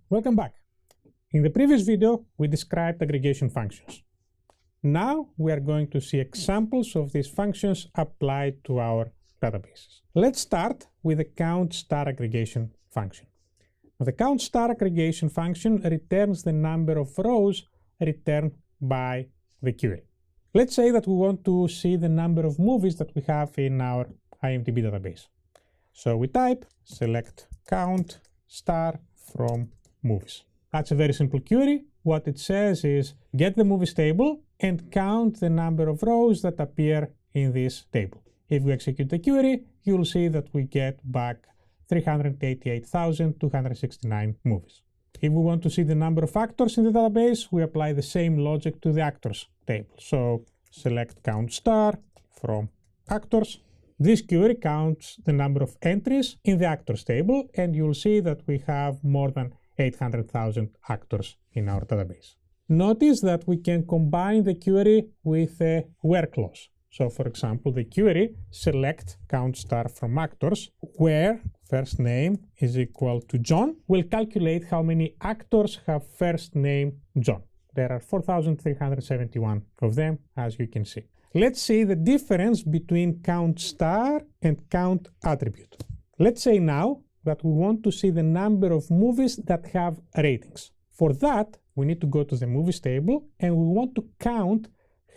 Welcome back. In the previous video, we described aggregation functions. Now we are going to see examples of these functions applied to our databases. Let's start with the count star aggregation function. The count star aggregation function returns the number of rows returned by the query. Let's say that we want to see the number of movies that we have in our IMDb database. So we type select count star from movies. That's a very simple query. What it says is get the movies table and count the number of rows that appear in this table. If we execute the query, you'll see that we get back 388,269 movies. If we want to see the number of actors in the database, we apply the same logic to the actors table. So select count star from actors. This query counts the number of entries in the actors table, and you'll see that we have more than 800,000 actors in our database. Notice that we can combine the query with a where clause. So for example, the query select count star from actors where first name is equal to John will calculate how many actors have first name John. There are 4,371 of them, as you can see. Let's see the difference between count star and count attribute. Let's say now that we want to see the number of movies that have ratings. For that, we need to go to the movies table and we want to count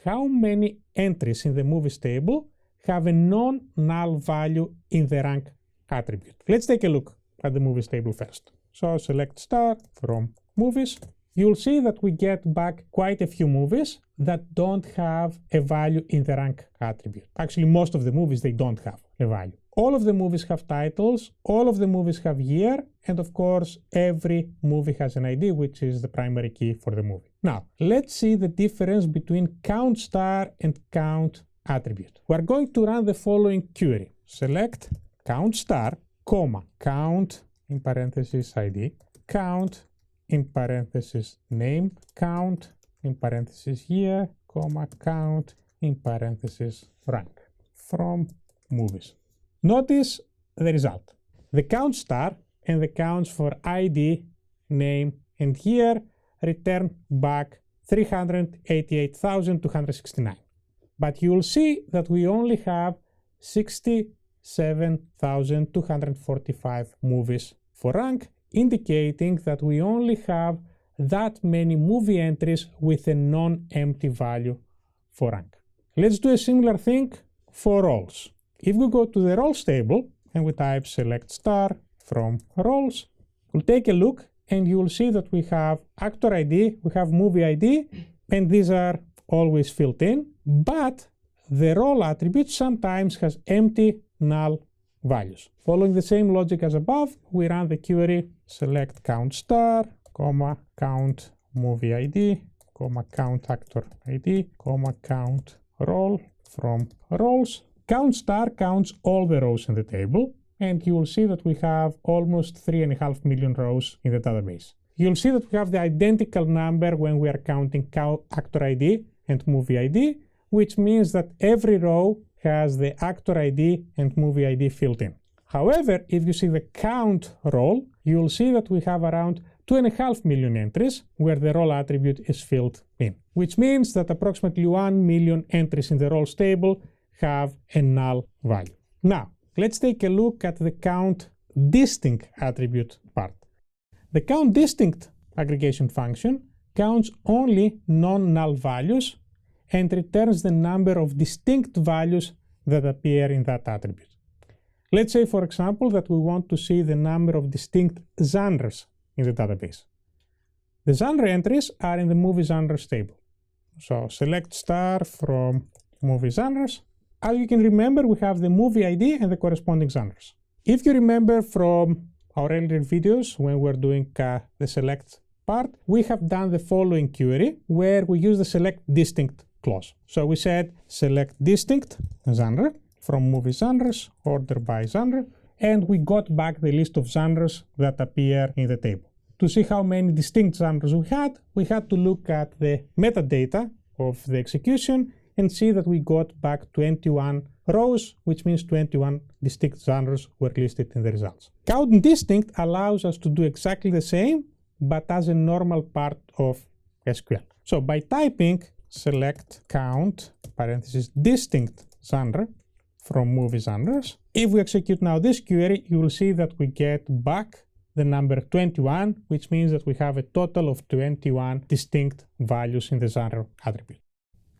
how many entries in the movies table have a non-null value in the rank attribute. Let's take a look at the movies table first. So select star from movies. You'll see that we get back quite a few movies that don't have a value in the rank attribute. Actually, most of the movies, they don't have a value. All of the movies have titles, all of the movies have year, and of course, every movie has an ID, which is the primary key for the movie. Now, let's see the difference between count star and count attribute. We're going to run the following query. Select count star, comma, count, in parentheses ID, count, in parentheses name, count, in parentheses year, comma, count, in parentheses rank from movies. Notice the result. The count star and the counts for ID, name, and year return back 388,269. But you'll see that we only have 67,245 movies for rank, indicating that we only have that many movie entries with a non-empty value for rank. Let's do a similar thing for roles. If we go to the roles table and we type select star from roles, we'll take a look and you'll see that we have actor ID, we have movie ID, and these are always filled in, but the role attribute sometimes has empty null values. Following the same logic as above, we run the query select count star, comma, count movie ID, comma, count actor ID, comma, count role from roles. Count star counts all the rows in the table, and you will see that we have almost 3.5 million rows in the database. You'll see that we have the identical number when we are counting actor ID and movie ID, which means that every row has the actor ID and movie ID filled in. However, if you see the count role, you'll see that we have around 2.5 million entries where the role attribute is filled in, which means that approximately 1 million entries in the roles table have a null value. Now, let's take a look at the count distinct attribute part. The count distinct aggregation function counts only non-null values and returns the number of distinct values that appear in that attribute. Let's say, for example, that we want to see the number of distinct genres in the database. The genre entries are in the movie genres table. So select star from movie genres. As you can remember, we have the movie ID and the corresponding genres. If you remember from our earlier videos when we're doing the select part, we have done the following query where we use the select distinct clause. So we said select distinct genre from movie genres, order by genre, and we got back the list of genres that appear in the table. To see how many distinct genres we had to look at the metadata of the execution and see that we got back 21 rows, which means 21 distinct genres were listed in the results. Count distinct allows us to do exactly the same, but as a normal part of SQL. So by typing select count, parenthesis, distinct genre from movie genres, if we execute now this query, you will see that we get back the number 21, which means that we have a total of 21 distinct values in the genre attribute.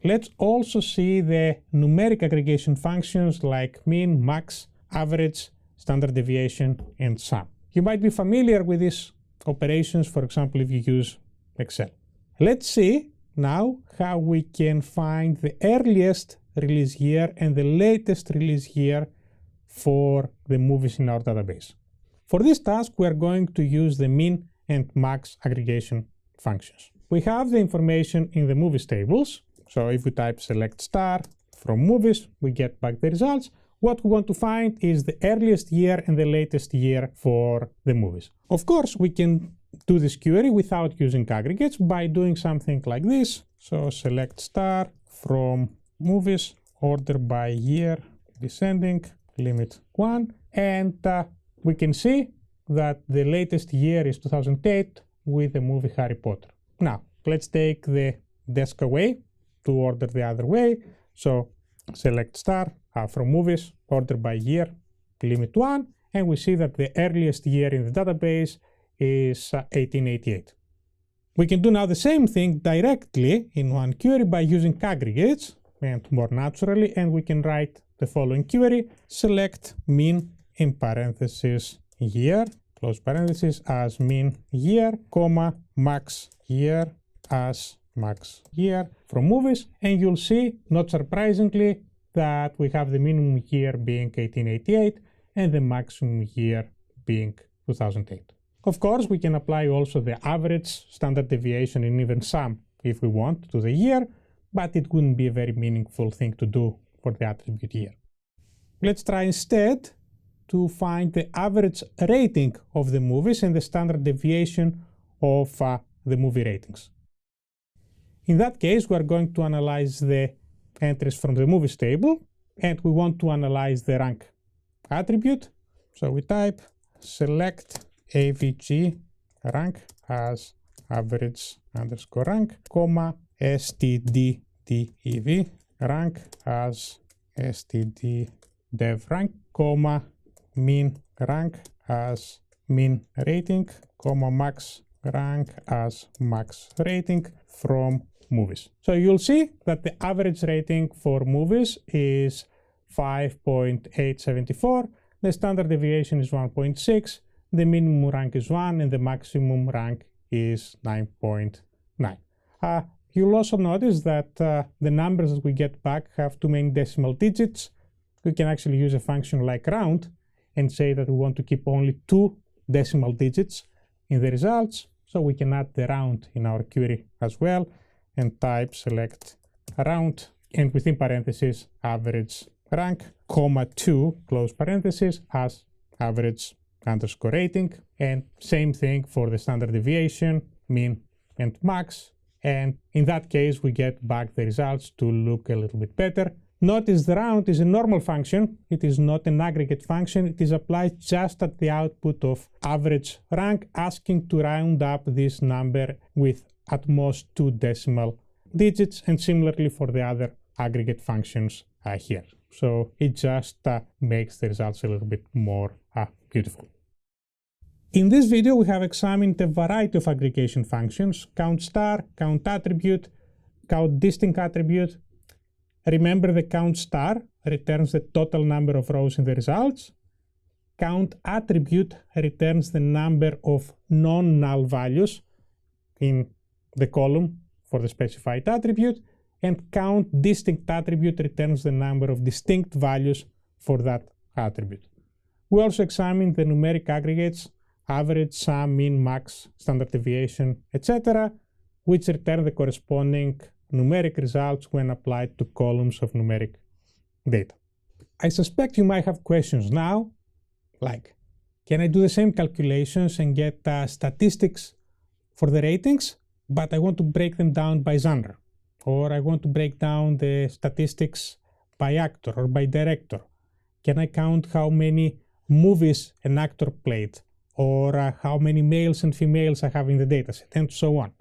Let's also see the numeric aggregation functions like mean, max, average, standard deviation, and sum. You might be familiar with these operations, for example, if you use Excel. Let's see now how we can find the earliest release year and the latest release year for the movies in our database. For this task, we are going to use the min and max aggregation functions. We have the information in the movies tables. So if we type select star from movies, we get back the results. What we want to find is the earliest year and the latest year for the movies. Of course, we can do this query without using aggregates by doing something like this. So select star from movies, order by year, descending, limit 1. And we can see that the latest year is 2008 with the movie Harry Potter. Now, let's take the desk away to order the other way. So select star from movies, order by year, limit 1, and we see that the earliest year in the database is 1888. We can do now the same thing directly in one query by using aggregates and more naturally, and we can write the following query: select min in parentheses year, close parentheses, as min year, comma, max year as max year from movies, and you'll see, not surprisingly, that we have the minimum year being 1888 and the maximum year being 2008. Of course, we can apply also the average, standard deviation, and even sum if we want to the year, but it wouldn't be a very meaningful thing to do for the attribute year. Let's try instead to find the average rating of the movies and the standard deviation of the movie ratings. In that case, we are going to analyze the entries from the movies table, and we want to analyze the rank attribute. So we type select avg rank as average underscore rank, comma, stddev rank as stddev rank, comma, min rank as min rating, comma, max rank as max rating from movies. So you'll see that the average rating for movies is 5.874, the standard deviation is 1.6, the minimum rank is 1, and the maximum rank is 9.9. You'll also notice that the numbers that we get back have too many decimal digits. We can actually use a function like round and say that we want to keep only 2 decimal digits in the results, so we can add the round in our query as well, and type select round, and within parentheses average rank, comma 2, close parentheses, as average underscore rating, and same thing for the standard deviation, min and max, and in that case we get back the results to look a little bit better. Notice the round is a normal function, it is not an aggregate function, it is applied just at the output of average rank, asking to round up this number with at most 2 decimal digits, and similarly for the other aggregate functions here. So it just makes the results a little bit more beautiful. In this video, we have examined a variety of aggregation functions: count star, count attribute, count distinct attribute. Remember, the count star returns the total number of rows in the results. Count attribute returns the number of non-null values in the column for the specified attribute, and count distinct attribute returns the number of distinct values for that attribute. We also examined the numeric aggregates, average, sum, min, max, standard deviation, etc., which return the corresponding numeric results when applied to columns of numeric data. I suspect you might have questions now, like, can I do the same calculations and get statistics for the ratings, but I want to break them down by genre, or I want to break down the statistics by actor or by director? Can I count how many movies an actor played, or how many males and females I have in the dataset, and so on.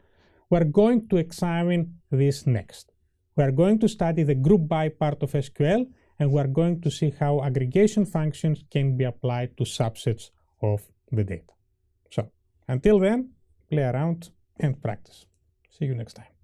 We're going to examine this next. We're going to study the group by part of SQL, and we're going to see how aggregation functions can be applied to subsets of the data. So, until then, play around and practice. See you next time.